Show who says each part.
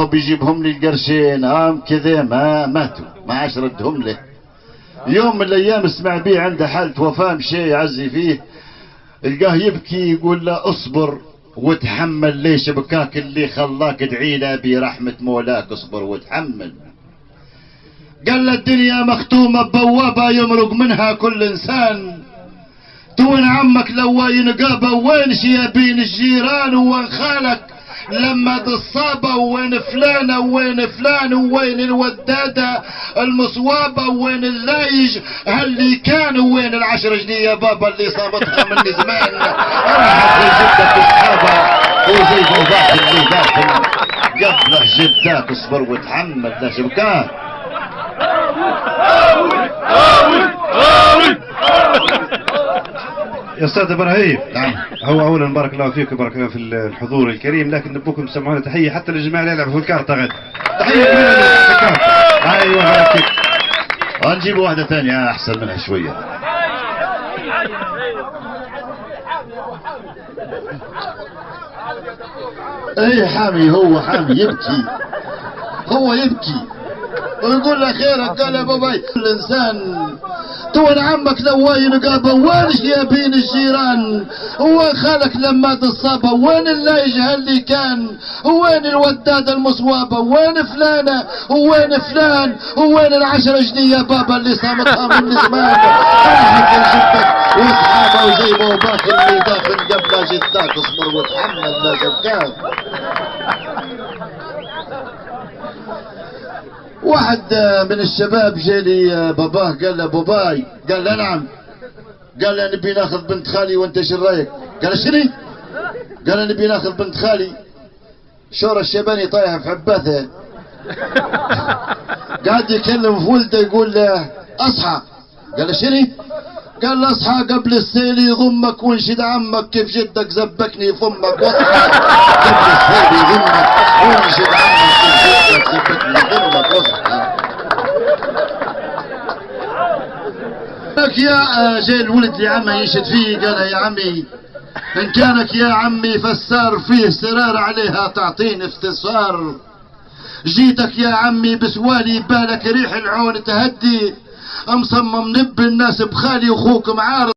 Speaker 1: طب يجيبهم لي القرشين كذا ما ماتوا ما عاش ردهم له. يوم من الايام اسمع بيه عنده حالة وفاة مشي يعزي فيه، القاه يبكي يقول له اصبر وتحمل، ليش بكاك اللي خلاك تدعينا برحمة مولاك، اصبر وتحمل. قال له الدنيا مختومة ببوابة يمرق منها كل انسان، توين عمك لو ينقابه وين شيابين الجيران، وين خالك لما تصابه، وين فلانة وين فلان، وين الودادة المصوابة، وين اللايج اللي كان، وين العشر جنيه يا بابا اللي صابتها من زمان، راحت لجدك واصحابها وزي باباك اللي داخل قبله جدك، اصبر وتحمل لا شبكان.
Speaker 2: يا استاذ ابراهيم،
Speaker 1: نعم.
Speaker 2: هو اولا بارك الله فيك وبارك الله في الحضور الكريم، لكن نبوكم تسمعونا تحيه حتى للجماعه اللي يلعبوا في الكارته غد. تحيه كبيره في الكارته. ايوه هيك.
Speaker 1: نجيب واحده ثانيه احسن منها شويه. ايه حامي، هو حامي يبكي، هو يبكي ويقول له خيرك. قال يا باباي الانسان توين عمك لو ينقابه وين شيابين الجيران، وين خالك لما تصابه، وين اللايج اللي كان، وين الودادة المصوابة، وين فلانة وين فلان، وين العشر جنيه يا بابا اللي صامتها من زمان، راحت لجدك واصحابه وزي باباك اللي داخل قبل جدك، اصبر وتحمل لا جدك. واحد من الشباب جالي باباه قال له باباي، قال له نعم، قال له نبي ناخذ بنت خالي وانت شو رايك؟ قال له شنو؟ قال له نبي ناخذ بنت خالي. شور الشيباني طايح في حباته قاعد يكلم في ولده يقول له اصحى. قال له شنو؟ قال له اصحى قبل السيل يضمك وانشد عمك كيف جدك زبكني فمك، واصحى قبل السيل يضمك وانشد عمك كيف جدك زبكني فمك، واصحى. لك يا جاي الولد لعمه ينشد فيه، قال يا عمي ان كانك يا عمي فسار فيه سرار عليها تعطيني استفسار، جيتك يا عمي بسوالي بالك ريح العون تهدي، مصمم نب الناس بخالي واخوك معارض.